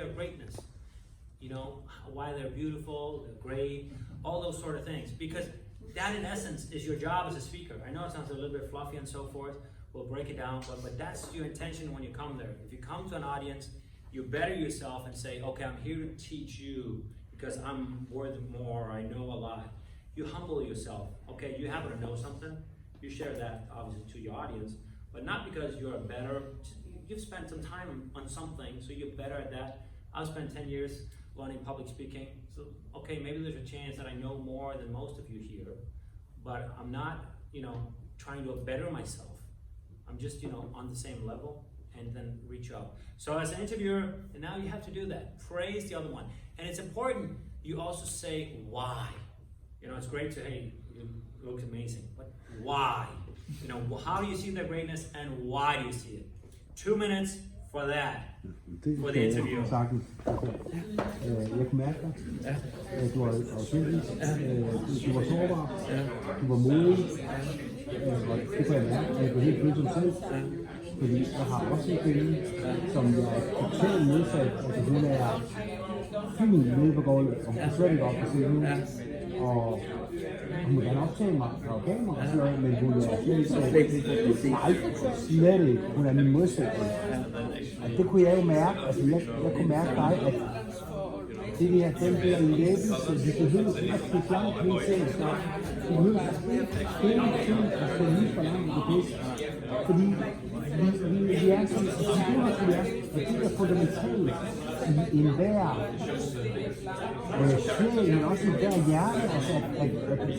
their greatness. You know, why they're beautiful, they're great, all those sort of things. Because that in essence is your job as a speaker. I know it sounds a little bit fluffy and so forth. We'll break it down, but that's your intention when you come there. If you come to an audience, you better yourself and say, okay, I'm here to teach you because I'm worth more, I know a lot. You humble yourself. Okay, you happen to know something, you share that obviously to your audience, but not because you're better. You've spent some time on something, so you're better at that. I've spent 10 years learning public speaking, so okay, maybe there's a chance that I know more than most of you here, but I'm not, you know, trying to better myself. I'm just, you know, on the same level and then reach up. So as an interviewer, and now you have to do that. Praise the other one. And it's important you also say why. You know, it's great to, hey, it looks amazing, but why? You know, how do you see their greatness and why do you see it? 2 minutes for that, for the interview. Jeg kan mærke dig, at du var autentisk, du var sårbar, du var modig, og det kan jeg mærke, at du er helt følsom selv, fordi jeg har også en kvinde, som jeg er totalt modsat, altså hun er fyn nede på gulvet, og hun kan slet ikke op på scenen, og hun må gerne optage mig og kamera og sådan noget, men hun er slet ikke, hun er min modsætning. Og det kunne jeg jo mærke, altså jeg kunne mærke dig, at det der, den der lettelse, vi behøver rigtig langt hele tiden, vi behøver hele tiden at få lige for langt i det bedste, fordi vi er sådan, at det er fundamentalt i enhver sjæl, men også i enhver hjerte, altså at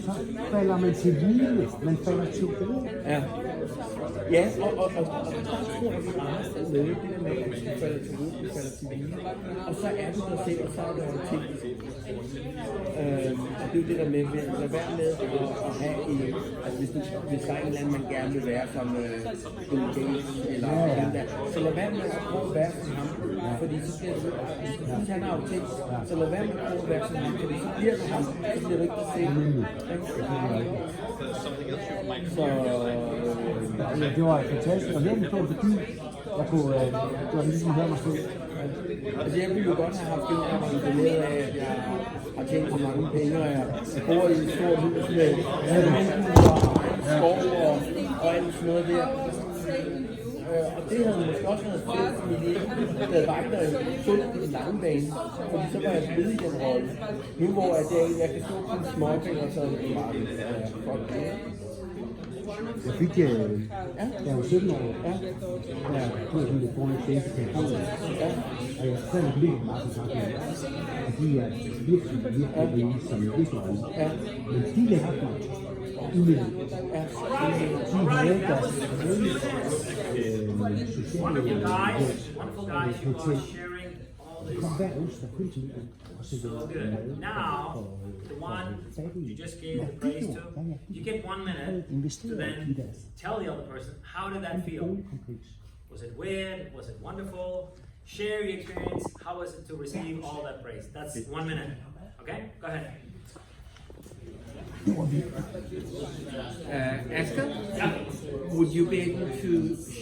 så falder man til hvile, man falder til ro. Ja, og der tror vi meget med det der med, at du falder til ro, du falder til hvile, og så er du dig selv, og så er det autentisk. Og det er jo det der med, at lade være med at have en, altså hvis der er en eller anden, man gerne vil være som Bill Gates eller den der, så lad være med at prøve at være som ham, fordi så bliver du, hvis han er autentisk, så lad være med at prøve at være som ham, fordi så bliver du ham, så bliver du ikke dig selv. Så det var fantastisk, og her det stod fordi, jeg kunne, det var ligesom høre mig selv. Altså jeg ville jo godt have haft det med af, at jeg har tjent så mange penge, og jeg bor i et stort hus med skov og alt sådan noget der. Og det havde måske også været fedt for mit liv, da jeg bare ikke fuldt på den lange bane, fordi så var jeg blevet i den rolle. Nu hvor jeg kan stå på en småpenge, og så er det bare godt det. Jeg fik, jeg var 17 år, jeg tog sådan lidt foran tjeneste til og jeg sad og blev meget kontakt med og de er virkelig rige, som virkelig rige. Men de lærte mig ulighed. De havde deres sociale hotel. Det kom hver onsdag kun til middag. So good. Now, the one you just gave the praise to, you get 1 minute to then tell the other person, how did that feel? Was it weird? Was it wonderful? Share your experience. How was it to receive all that praise? That's 1 minute. Okay? Go ahead. Asger, would you be able to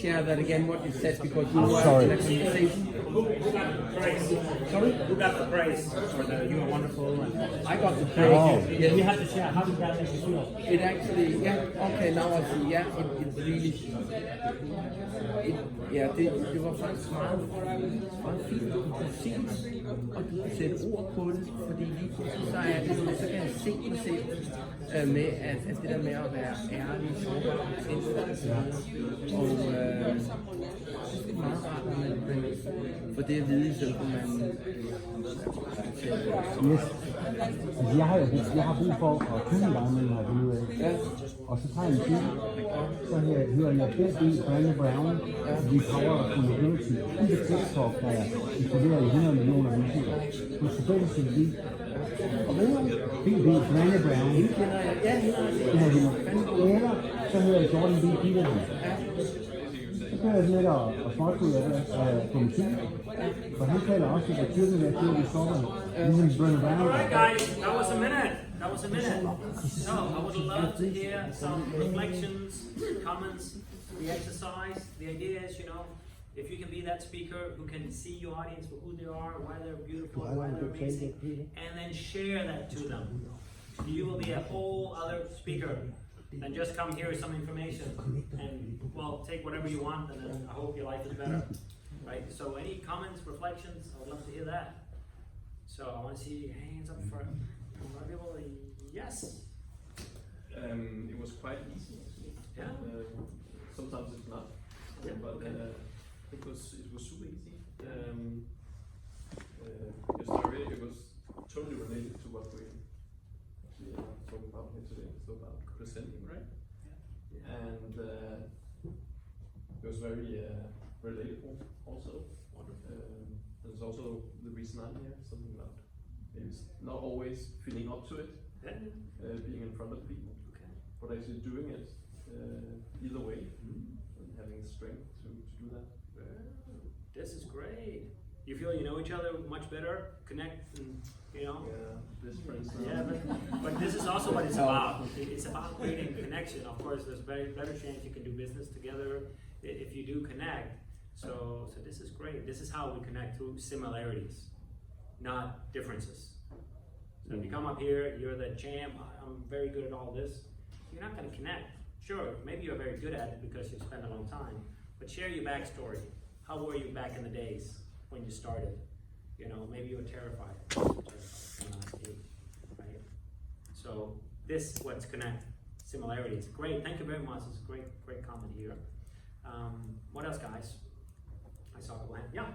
share that again, what you said, because you were Sorry. in a conversation? Who got the praise? Sorry? Who got the praise for the you are wonderful? And I got the praise. yeah, you have to share. How did that make you feel? It actually, yeah, okay, now I see, yeah, it really, det var faktisk meget fint, du kunne se det, og du kunne sætte ord på det, fordi lige pludselig så er det, så kan jeg se mig selv med, at det der med at være ærlig, sårbar, og det er meget rart, når man får det at vide, så kan man Yes. Altså, jeg har brug for at kunne en gang imellem at finde ud af. Og så tager jeg en film, så hører jeg B.B. Brené Brown, The Power of Vulnerability. Det er TikTok, der er inkluderet i 100 millioner mennesker. Du skal begge sin liv. Og ved du, B.B. Brené Brown, eller så hører jeg Jordan B. Peterson. Så kører jeg lidt og småtryder på musik. Og han taler også, at kirken er til, at vi stopper ligesom Brené Brown. All right, guys, that was a minute. That was a minute. So I would love to hear some reflections, comments, the exercise. The idea is, you know, if you can be that speaker who can see your audience for who they are, why they're beautiful, Du why aldrig they're blevet talt amazing, med Peter. and then share that to them, you will be a whole other speaker than just come here with some information and, well, take whatever you want and then I hope your life is better, right? So any comments, reflections, I'd love to hear that. So I want to see hands up for people. Yes. It was quite easy. Yeah. Sometimes it's not, Yeah, but okay. it was super easy. Your story, it was totally related to what we actually are talking about here today. It's about presenting, right? Yeah. And it was very relatable also. There's also the reason I'm here, something about maybe not always feeling up to it, Yeah. being in front of people, Okay. but actually doing it either way, and having the strength to do that. This is great. You feel you know each other much better, connect, and you know. Yeah, best friends now. Yeah, but this is also what it's about. It's about creating connection. Of course, there's very better chance you can do business together if you do connect. So this is great. This is how we connect through similarities, not differences. So if you come up here, you're the champ. I'm very good at all this. You're not going to connect. Sure, maybe you're very good at it because you spent a long time, but share your backstory. How were you back in the days when you started? You know, maybe you were terrified. Right? So this what's connect similarities. Great, thank you very much. It's a great comment here. What else, guys? I saw the hand. Yeah.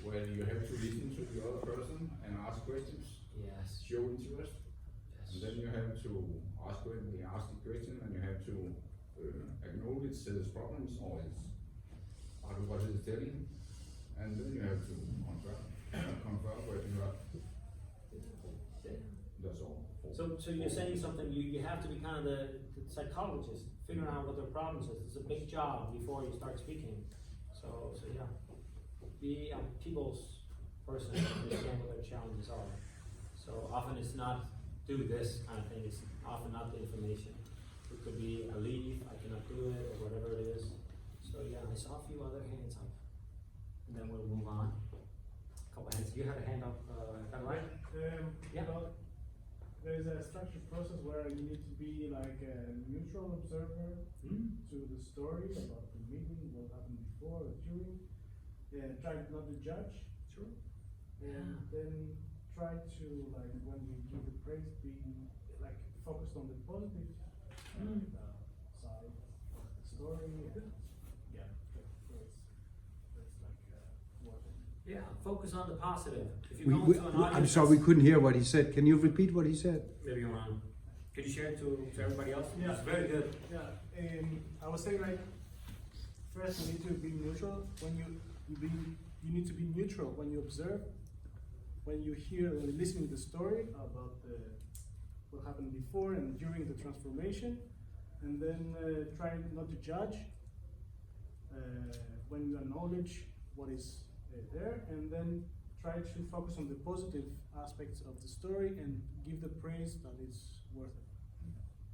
Well, you have to listen to the other person and ask questions, Yes. show interest, and then you have to ask when they ask the question, and you have to acknowledge his problems or his what he's telling, and then you have to confirm what you have. That's all. So you're saying something, you have to be kind of the psychologist, figuring out what their problems is. It's a big job before you start speaking. So yeah. Be a people's person, understand what their challenges are. So often it's not do this kind of thing, it's often not the information. It could be a leave, I cannot do it, or whatever it is. So yeah, I saw a few other hands up. And then we'll move on. A couple hands. You had a hand up, is that right? Yeah. Well, there's a structured process where you need to be like a neutral observer to the story about the meeting, what happened before or during. Try not to judge. Sure. And then try to, like, when you give the praise, be like focused on the positive side of the story. And, yeah, that's like what. Yeah, focus on the positive. If you go into an audience, I'm sorry, we couldn't hear what he said. Can you repeat what he said? maybe you want. Could you share it to everybody else? Yeah. It's very good. Yeah, I was saying, like, first you need to be neutral. When you need to be neutral when you observe, when you hear, when you listen to the story about what happened before and during the transformation, and then try not to judge. When you acknowledge what is there, and then try to focus on the positive aspects of the story and give the praise that it's worth it.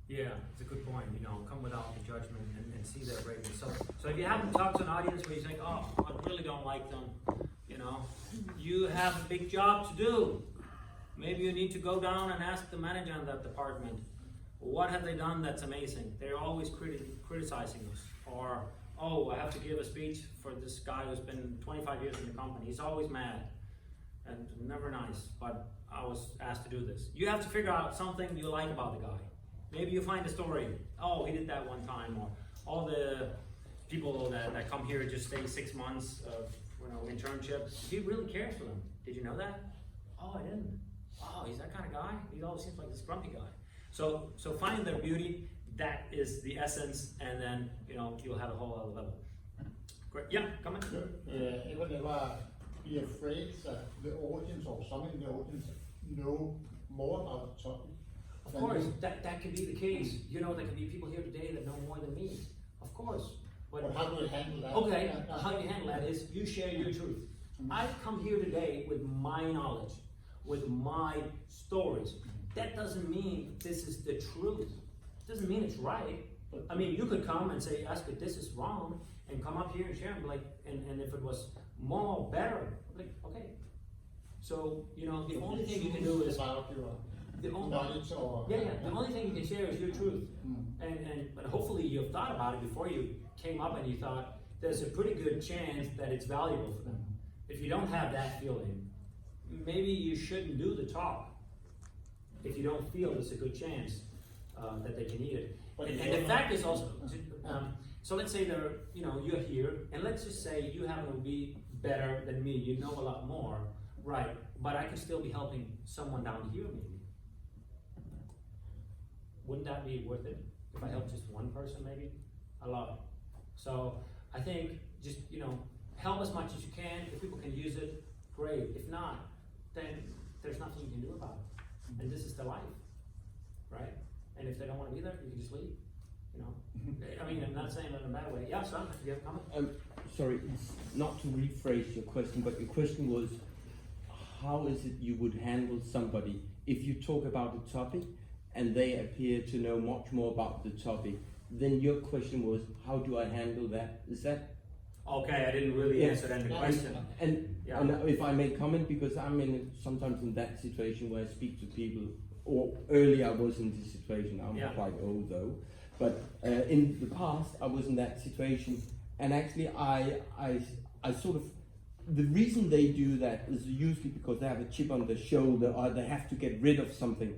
Yeah, it's a good point. You know, come without the judgment and see their greatness. So if you haven't talked to an audience where you think, oh, I really don't like them, you know, you have a big job to do. Maybe you need to go down and ask the manager in that department, what have they done that's amazing? They're always criticizing us. Or, oh, I have to give a speech for this guy who's been 25 years in the company. He's always mad and never nice, but I was asked to do this. You have to figure out something you like about the guy. Maybe you find a story, oh, he did that one time, or all the people that come here just stay 6 months of internship. He really cares for them. Did you know that? Oh, I didn't. Oh, he's that kind of guy? He always seems like this grumpy guy. So finding their beauty, that is the essence, and then you'll have a whole other level. Great. Yeah, come in. It will never be afraid that the audience or some in the audience know more about the topic. Of course, that could be the case. There could be people here today that know more than me. Of course. But how do you handle that? Okay, how you handle that is you share your truth. I've come here today with my knowledge, with my stories. That doesn't mean this is the truth. It doesn't mean it's right. I mean, you could come and say, Asger, this is wrong, and come up here and share them, like, and if it was more better, like, okay. So, you know, the only thing you can do is, About your the only, knowledge or. yeah, the only thing you can share is your truth. But hopefully you've thought about it before you came up and you thought, there's a pretty good chance that it's valuable for them. If you don't have that feeling, maybe you shouldn't do the talk. If you don't feel there's a good chance that they can eat it. And the fact is also, so let's say you're here, and let's just say you happen to be better than me, you know a lot more, right? But I can still be helping someone down here maybe. Wouldn't that be worth it? If I help just one person maybe? A lot. So I think just, help as much as you can. If people can use it, great. If not, then there's nothing you can do about it. And this is the life, right? And if they don't want to be there, you can just leave. I mean, I'm not saying it in a bad way. Yeah, son, do you have a comment? Sorry, not to rephrase your question, but your question was, how is it you would handle somebody if you talk about a topic and they appear to know much more about the topic? Then your question was, how do I handle that? Is that? Okay, I didn't really answer that in the question. And if I may comment, because I'm sometimes in that situation where I speak to people, or earlier I was in this situation, I'm quite old though, but in the past I was in that situation, and actually I sort of, the reason they do that is usually because they have a chip on their shoulder or they have to get rid of something.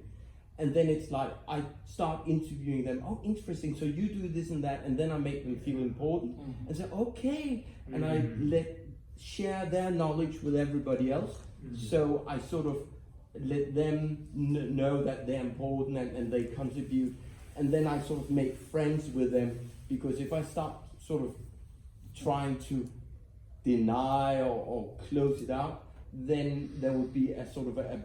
And then it's like, I start interviewing them, oh, interesting, so you do this and that, and then I make them feel important, and say, okay, and I share their knowledge with everybody else, so I sort of let them know that they're important and they contribute, and then I sort of make friends with them, because if I start sort of trying to deny or close it out, then there would be a sort of a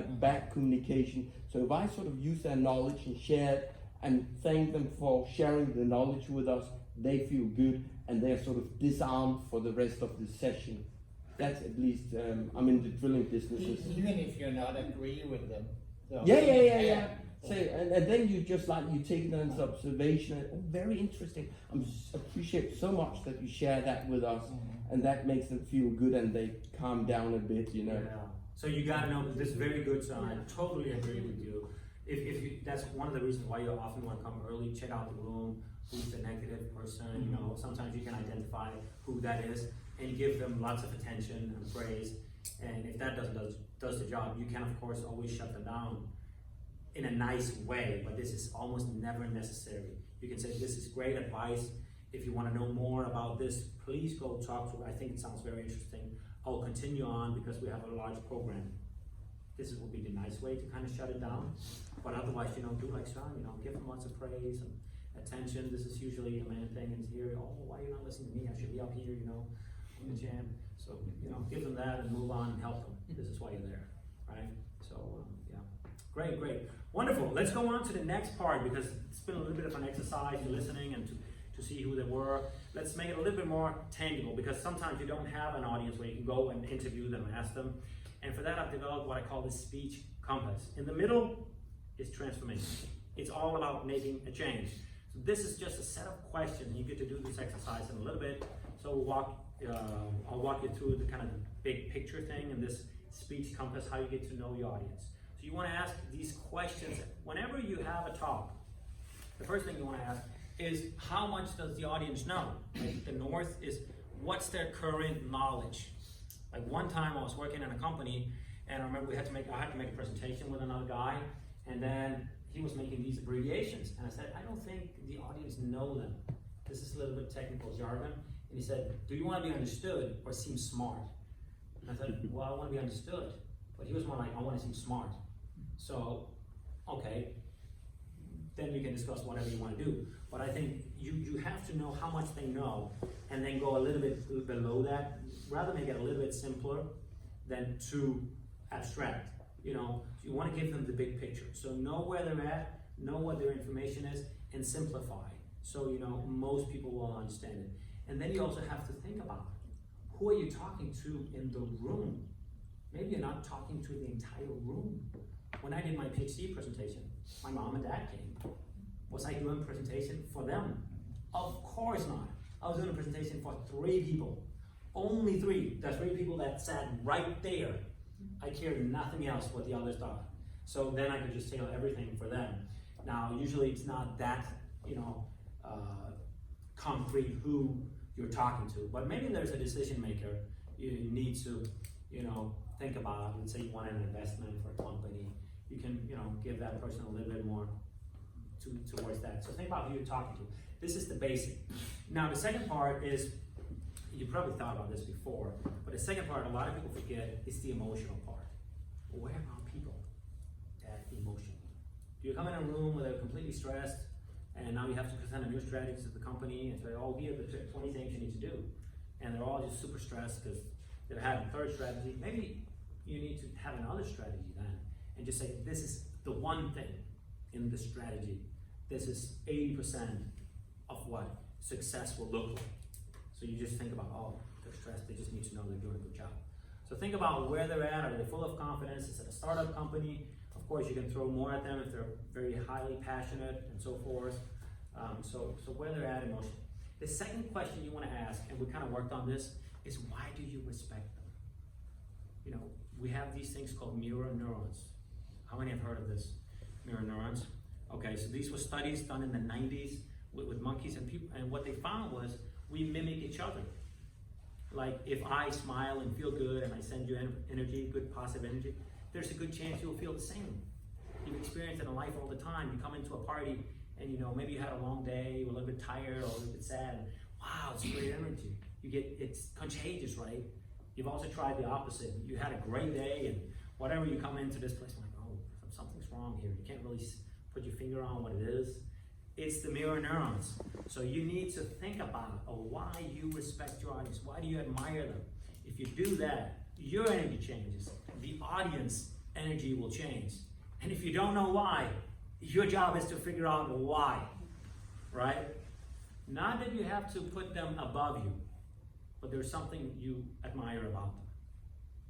bad communication. So if I sort of use their knowledge and share it and thank them for sharing the knowledge with us, they feel good and they're sort of disarmed for the rest of the session. That's at least, I'm in the drilling businesses. Even if you're not agree with them. So Yeah. So, and then you just you take it as observation, and, oh, very interesting. I appreciate so much that you share that with us, and that makes them feel good and they calm down a bit, Yeah. So you gotta know this is very good, so I totally agree with you. If you, that's one of the reasons why you often want to come early, check out the room, who's the negative person, sometimes you can identify who that is and give them lots of attention and praise. And if that does the job, you can of course always shut them down in a nice way, but this is almost never necessary. You can say, this is great advice. If you want to know more about this, please go talk to, I think it sounds very interesting. I'll continue on because we have a large program. This would be the nice way to kind of shut it down. But otherwise, do like Sean, give them lots of praise and attention. This is usually a man thing, and here, oh, why are you not listening to me? I should be up here, in the jam. So, give them that and move on and help them. This is why you're there, right? So, yeah. Great. Wonderful. Let's go on to the next part because it's been a little bit of an exercise in listening and to see who they were. Let's make it a little bit more tangible because sometimes you don't have an audience where you can go and interview them and ask them. And for that, I've developed what I call the speech compass. In the middle is transformation. It's all about making a change. So this is just a set of questions. You get to do this exercise in a little bit. So I'll walk you through the kind of big picture thing and this speech compass, how you get to know your audience. So you want to ask these questions whenever you have a talk. The first thing you want to ask is how much does the audience know? Like the north is what's their current knowledge? Like one time I was working in a company and I remember I had to make a presentation with another guy and then he was making these abbreviations and I said, I don't think the audience know them. This is a little bit technical jargon. And he said, do you want to be understood or seem smart? And I said, well, I want to be understood. But he was more like, I want to seem smart. So, okay, then we can discuss whatever you want to do. But I think you have to know how much they know and then go a little bit below that. Rather make it a little bit simpler than too abstract. You want to give them the big picture. So know where they're at, know what their information is, and simplify. So most people will understand it. And then you also have to think about who are you talking to in the room. Maybe you're not talking to the entire room. When I did my PhD presentation, my mom and dad came. Was I doing a presentation for them? Of course not. I was doing a presentation for 3 people. Only 3. That's 3 people that sat right there. I cared nothing else what the others thought. So then I could just tailor everything for them. Now, usually it's not that, concrete who you're talking to, but maybe there's a decision maker you need to, think about. Let's say you want an investment for a company. You can, give that person a little bit more towards that. So think about who you're talking to. This is the basic. Now, the second part is, you probably thought about this before, but the second part a lot of people forget is the emotional part. Where are people at emotionally? Do you come in a room where they're completely stressed, and now you have to present a new strategy to the company and say, oh, here are the 20 things you need to do. And they're all just super stressed because they're having third strategy. Maybe you need to have another strategy then, and just say, this is the one thing in the strategy. This is 80% of what success will look like. So you just think about, oh, they're stressed, they just need to know they're doing a good job. So think about where they're at. Are they full of confidence? Is it a startup company? Of course, you can throw more at them if they're very highly passionate and so forth. So where they're at emotionally. The second question you want to ask, and we kind of worked on this, is why do you respect them? We have these things called mirror neurons. How many have heard of this? Mirror neurons. Okay, so these were studies done in the 90s with monkeys and people, and what they found was we mimic each other. Like if I smile and feel good and I send you energy, good positive energy, there's a good chance you'll feel the same. You've experienced it in life all the time. You come into a party and maybe you had a long day, you're a little bit tired or a little bit sad, and wow, it's great energy. It's contagious, right? You've also tried the opposite. You had a great day and whatever, you come into this place, like, oh, something's wrong here. You can't really put your finger on what it is. It's the mirror neurons. So you need to think about why you respect your audience. Why do you admire them? If you do that, your energy changes. The audience energy will change. And if you don't know why, your job is to figure out why, right? Not that you have to put them above you, but there's something you admire about them.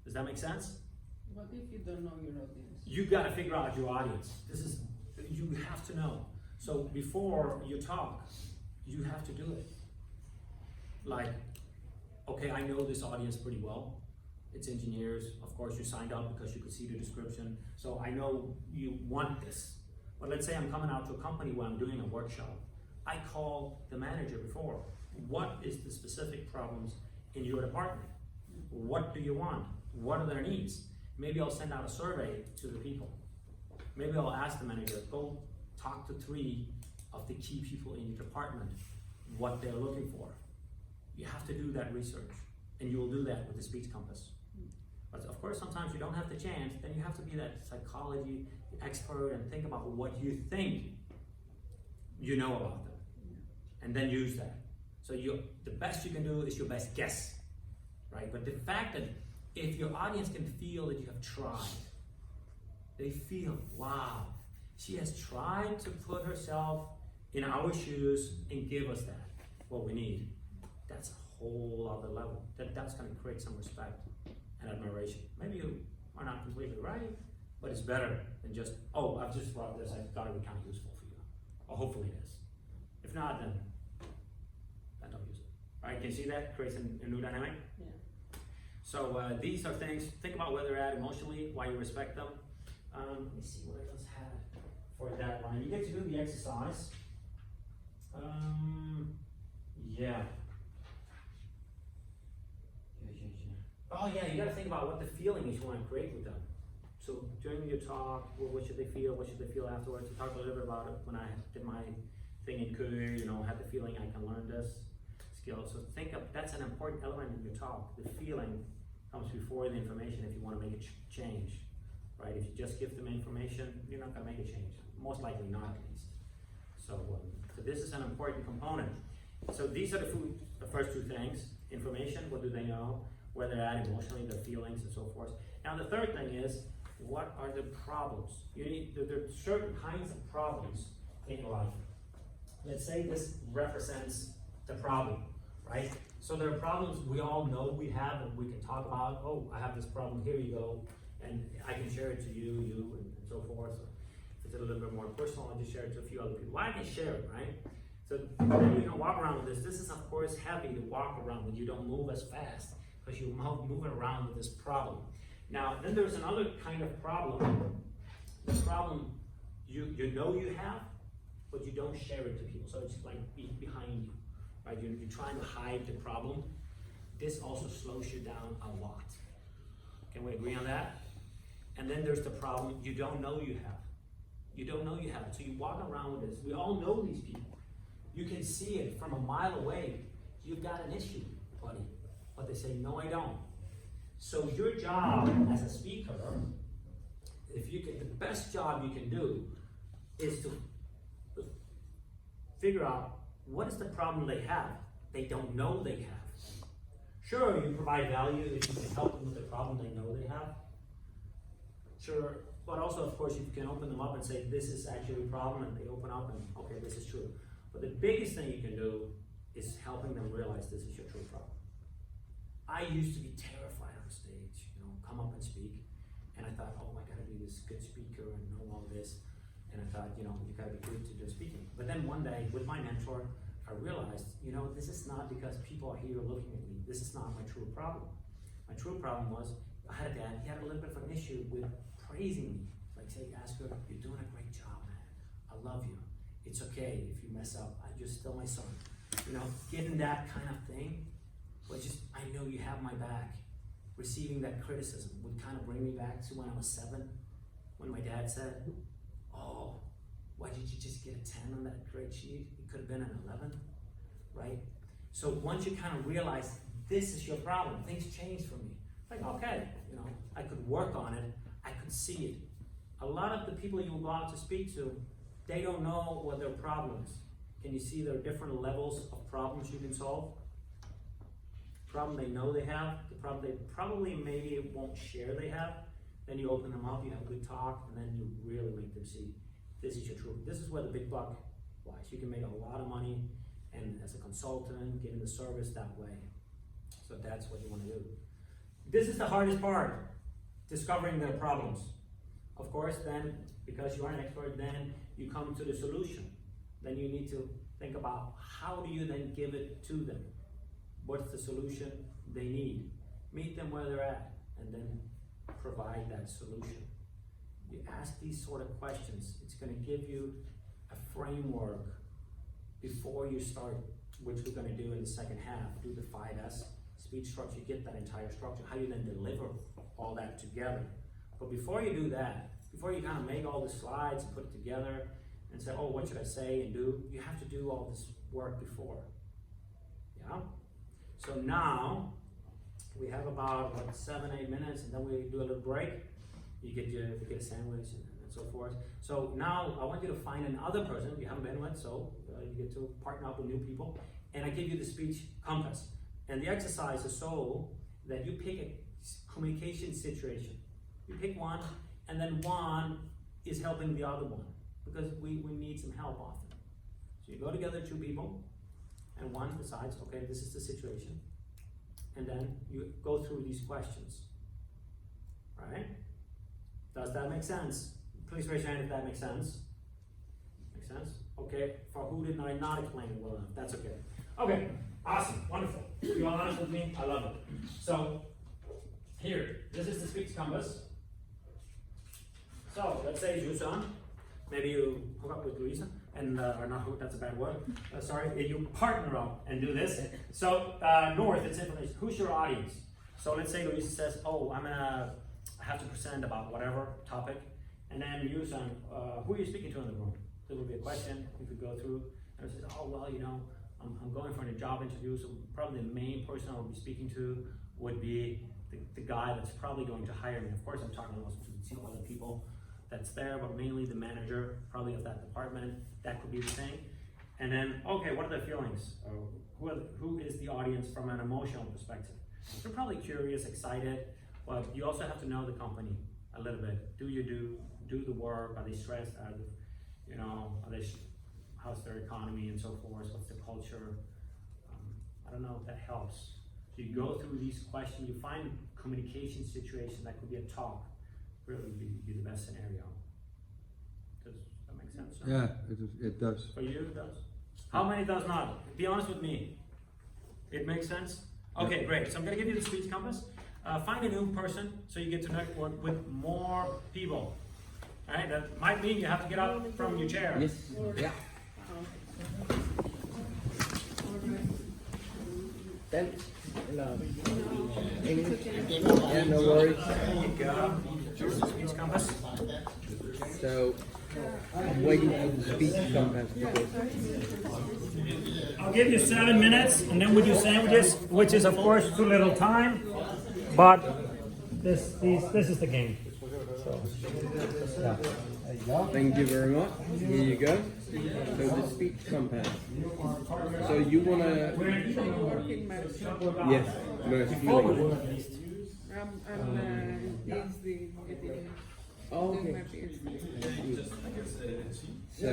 Does that make sense? What if you don't know your audience? You gotta figure out your audience. You have to know. So before you talk, you have to do it. Like, okay, I know this audience pretty well. It's engineers. Of course, you signed up because you could see the description. So I know you want this. But let's say I'm coming out to a company where I'm doing a workshop. I call the manager before. What is the specific problems in your department? What do you want? What are their needs? Maybe I'll send out a survey to the people. Maybe I'll ask the manager, go talk to 3 of the key people in your department, what they're looking for. You have to do that research, and you will do that with the speech compass. But of course, sometimes you don't have the chance, then you have to be that psychology expert and think about what you think you know about them, and then use that. So the best you can do is your best guess, right? But the fact that if your audience can feel that you have tried, they feel, wow, she has tried to put herself in our shoes and give us that, what we need. That's a whole other level. That's going to create some respect and admiration. Maybe you are not completely right, but it's better than just, oh, I've just brought this, I thought it would be kind of useful for you. Or hopefully it is. If not, then don't use it. All right, can you see that? Creates a new dynamic? Yeah. So these are things, think about where they're at emotionally, why you respect them. Let me see what I else had for that one. You get to do the exercise. Yeah. Oh yeah, you gotta think about what the feeling is you want to create with them. So during your talk, what should they feel? What should they feel afterwards? We talked a little bit about it when I did my thing in Kudu, had the feeling I can learn this skill. So think of, that's an important element in your talk. The feeling comes before the information if you want to make a change, right? If you just give them information, you're not gonna make a change. Most likely not, at least. So this is an important component. So these are the first 2 things. Information, what do they know? Where they're at emotionally, their feelings, and so forth. Now the third thing is, what are the problems? There are certain kinds of problems in life. Let's say this represents the problem, right? So there are problems we all know we have, and we can talk about, oh, I have this problem, here you go, and I can share it to you, and so forth. So if it's a little bit more personal, I'll just share it to a few other people. Well, I can share it, right? So then you can walk around with this. This is of course heavy to walk around with. You don't move as fast because you move around with this problem. Now then there's another kind of problem. The problem you know you have, but you don't share it to people. So it's like behind you, right? You're trying to hide the problem. This also slows you down a lot. Can we agree on that? And then there's the problem you don't know you have. You don't know you have it. So you walk around with this. We all know these people. You can see it from a mile away. You've got an issue, buddy. But they say, no, I don't. So your job as a speaker, if you can, the best job you can do is to figure out what is the problem they have. They don't know they have. Sure, you provide value if you can help them with the problem they know they have. Sure, but also, of course, you can open them up and say, this is actually a problem, and they open up and, okay, this is true. But the biggest thing you can do is helping them realize this is your true problem. I used to be terrified on stage, come up and speak, and I thought, oh, I gotta be this good speaker and know all this, and I thought, you gotta be good to do speaking. But then one day, with my mentor, I realized, this is not because people are here looking at me. This is not my true problem. My true problem was, I had a dad, he had a little bit of an issue with praising me. Like, say, Asger, you're doing a great job, man. I love you. It's okay if you mess up. You're still my son. Getting that kind of thing, but just, I know you have my back. Receiving that criticism would kind of bring me back to when I was 7, when my dad said, oh, why did you just get a 10 on that grade sheet? It could have been an 11, right? So once you kind of realize this is your problem, things change for me. Like, okay, I could work on it, I could see it. A lot of the people you will go out to speak to, they don't know what their problem is. Can you see there are different levels of problems you can solve? Problem they know they have, the problem they probably maybe won't share they have, then you open them up, you have a good talk, and then you really make them see this is your truth. This is where the big buck lies. You can make a lot of money, and as a consultant, getting the service that way. So that's what you want to do. This is the hardest part, discovering their problems. Of course, then, because you are an expert, then you come to the solution. Then you need to think about how do you then give it to them? What's the solution they need? Meet them where they're at, and then provide that solution. You ask these sort of questions, it's going to give you a framework before you start, which we're going to do in the second half, do the 5S speech structure, you get that entire structure, how you then deliver all that together. But before you do that, before you kind of make all the slides and put it together and say, oh, what should I say and do, you have to do all this work before. Yeah? So now, we have about 7-8 minutes, and then we do a little break. You get a sandwich and so forth. So now I want you to find another person you haven't been with, so you get to partner up with new people, and I give you the speech compass. And the exercise is so that you pick a communication situation. You pick one, and then one is helping the other one, because we need some help often. So you go together, 2 people, and one decides, okay, this is the situation. And then you go through these questions, right? Does that make sense? Please raise your hand if that makes sense. Makes sense? Okay, for who did I not explain it well enough? That's okay. Okay, awesome, wonderful. You're honest with me, I love it. So, here, this is the speech compass. So, let's say Yusan, maybe you hook up with Luisa, and, or not hook, that's a bad word. Sorry, you partner up and do this. So, North, it's information. Who's your audience? So let's say Luisa says, oh, I have to present about whatever topic. And then Yusan, who are you speaking to in the room? There will be a question you could go through. And it says, oh, well, I'm going for a job interview, so probably the main person I will be speaking to would be the guy that's probably going to hire me. Of course, I'm talking also to some other people that's there, but mainly the manager, probably of that department. That could be the thing. And then, okay, what are their feelings? Who is the audience from an emotional perspective? They're probably curious, excited, but you also have to know the company a little bit. Do you do the work? Are they stressed? Are they, how's their economy and so forth? What's the culture? I don't know if that helps. So you go through these questions, you find a communication situation that could be a talk, really be the best scenario. Does that make sense? Yeah, it does. For you, it does? How many does not? Be honest with me. It makes sense? Okay, great. So I'm gonna give you the speech compass. Find a new person so you get to network with more people. Alright, that might mean you have to get up from your chair. Yes. Yeah. Dansk eller engelsk? Yeah, no worries. There you go. Here's the speech compass. So I'm waiting for the speech compass because I'll give you 7 minutes and then we do sandwiches, which is of course too little time, but this is the game. So, yeah. There you go. thank you very much. Here you go. So the speech compass. So you wanna Working Mercy. yes, mercy healing. Is the editing. Oh, Doing my okay. PhD. So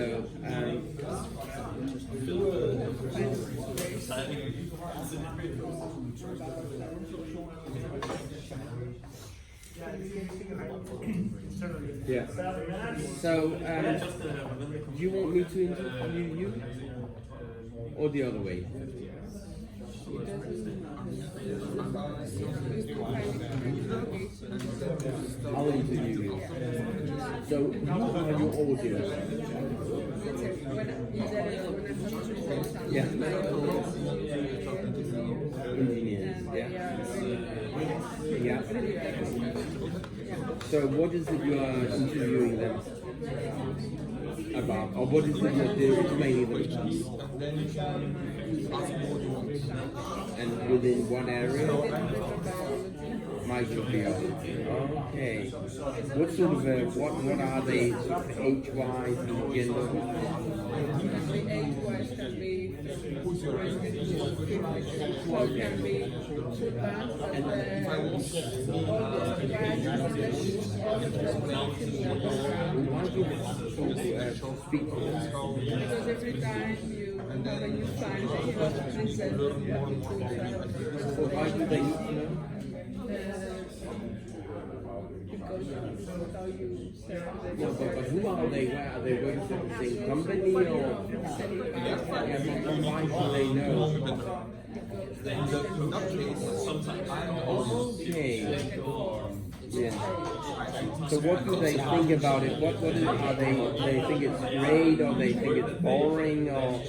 yeah. So do you want me to interview you or the other way? I'll interview you. So who are your audience? Yeah. Engineers. Yeah. So what is it you are interviewing them about, or what is it you're doing? Explaining them. And within what area? Microbiology. Okay. What sort of what are they? Age-wise and gender? Age-wise can be can be Because every time you have a new find, you have to present so why do they need to know? because how you serve No, but who are they? Where are they working for the same company or? Yeah, but why do they know? Okay. Yeah. So what do they think about it? What is, are they think it's great or they think it's boring or?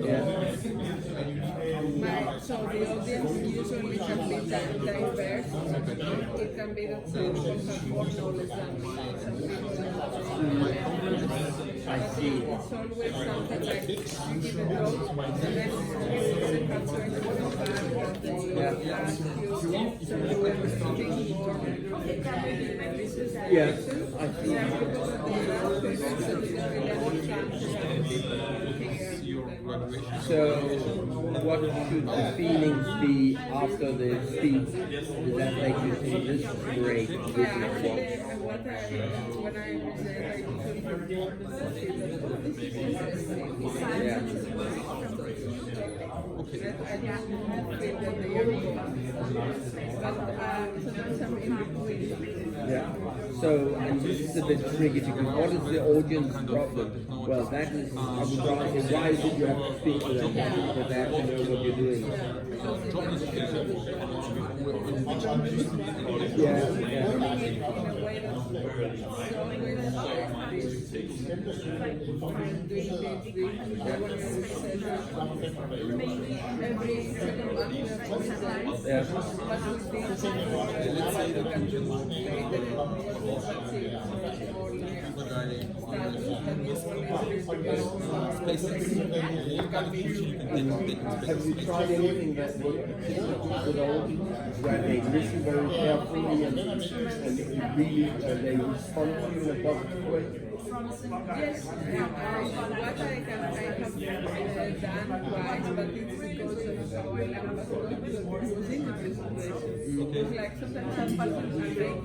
Yeah. So the audience usually can be diverse. It can be that some people have more knowledge than some people. I see. It's always something like you give a talk, and then you have to explain about they ask you, so you have to think more. This is the Yeah, reason. I see. There are people that they ask questions and you really understand So, what should the feelings be after the speech? Is that they should say, this is great, this is what? When I was there, I Yeah. Yeah. So, and this is a bit tricky because what is the audience problem? Well, that is, I would rather say, why is it you have to speak to them? Because they have to know what you're doing. Have you tried anything that works with audience where they listen very carefully and really they respond to you in a positive way? Yes, what I have done twice, but it's because of how I am was in the presentation. Like sometimes some people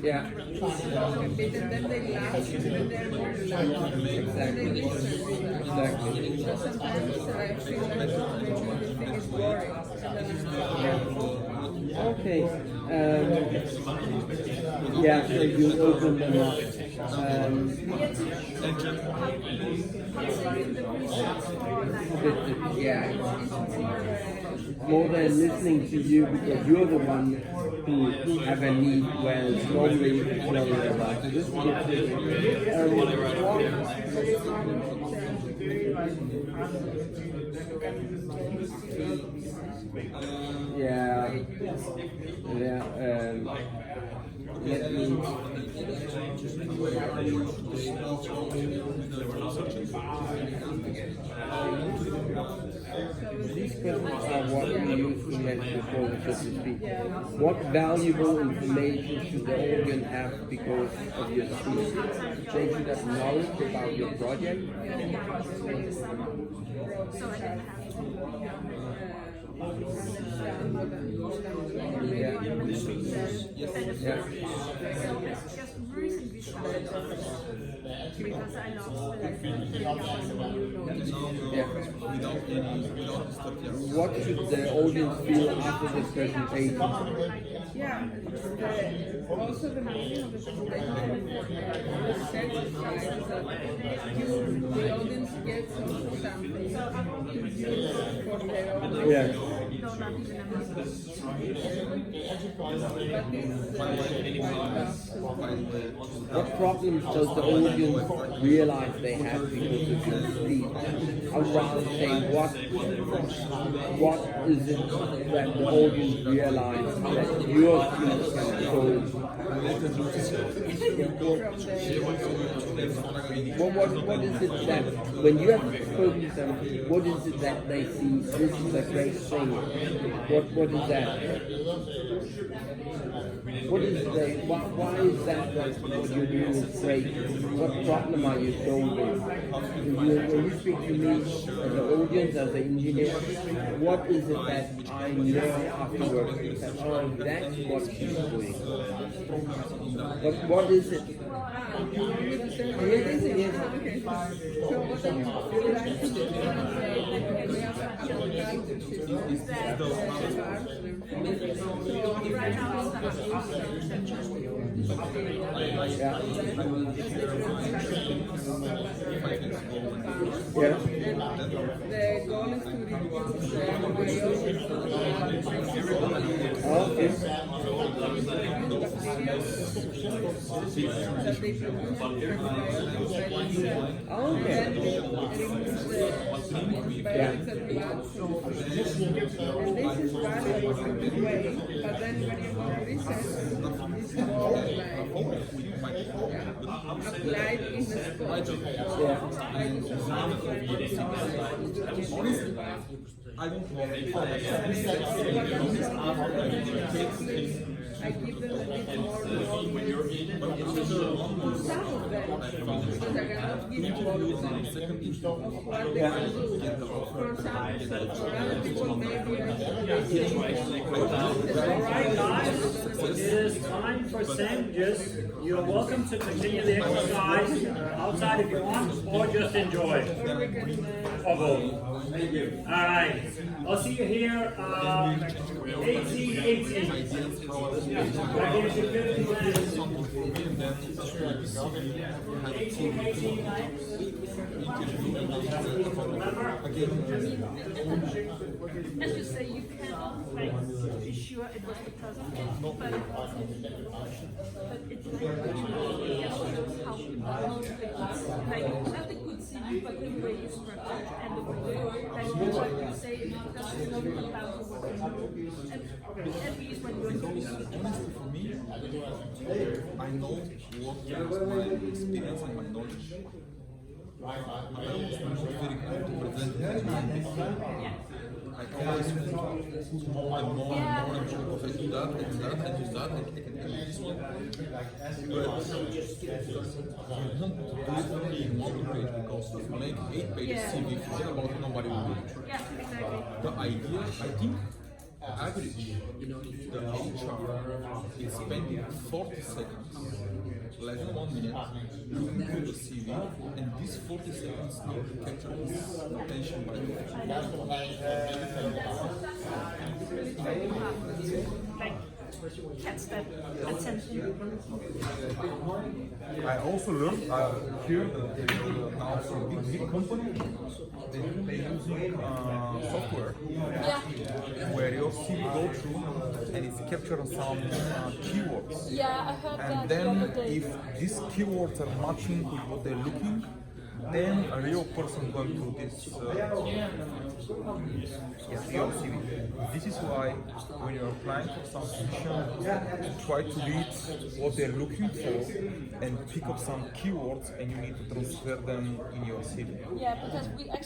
Yeah. and then they laugh, and then they're more relaxed. Exactly. And they listen. Exactly. So sometimes I feel like maybe the thing is boring. And then Okay. Yeah, so you open them up. Yeah, more than listening to you because you're the one who have a need where it's normally very about. So this is yeah, let me. These questions are what we use to make before we so to speak. What valuable information should the audience have because of your speech? They should have knowledge about your project. Because I lost What should the audience feel after the presentation? yeah, also the meaning of the presentation is satisfied that the audience gets also something to use for their own. Yeah. What problems does the audience realize they have because of your speech? I would rather say what is it that the audience realize that your speech can solve? What is it that when you have spoken to them, what is it that they see? This is a great thing. What is that? What is why is that what you're doing is great? What problem are you solving? When you speak to me as an audience, as an engineer, what is it that I know afterwards? That, oh, that's what she's doing. But what is it? Yes. Okay. So what I would like to do is that Yeah. the goal is to reduce the Okay. that they produce Okay. and this is valuable in a way, but then when you do research, it's more like applied in the spot. I don't want I give them a bit more some of them, because I cannot give you all of them of what they can do. For example, for other people maybe Alright guys, it is time for sandwiches. You're welcome to continue the exercise outside if you want, or just enjoy. Or both. Alright, I'll see you here 18:18. Right here, 50 minutes. 18:18. As you say, you cannot be sure it was because of it, but it wasn't. But it's like it shows how involved it is. Like not the good CV, but the way you structure and the way like what you say, because it's not about what you know. And at least when you're doing it. For me, I know what is my experience and my knowledge. I always very good to present it. I always think more and more because I do that and that and do that and I can do this one. But you want to do it in one page because if you make 8 pages CV, forget about it, nobody will do it. Yeah, exactly. The idea, I think, average, the HR is spending 40 seconds, less than 1 minute, looking through the CV, and these 40 seconds need to capture his attention by the Like catch that attention. I also learned here that there is now some big company they're using software Yeah, where your CV go through and it's captured some keywords. yeah, I heard that And the then other day. if these keywords are matching with what they're looking, then a real person going to this your CV. This is why when you're applying for some position, try to read what they're looking for and pick up some keywords and you need to transfer them in your CV. Yeah, because we actually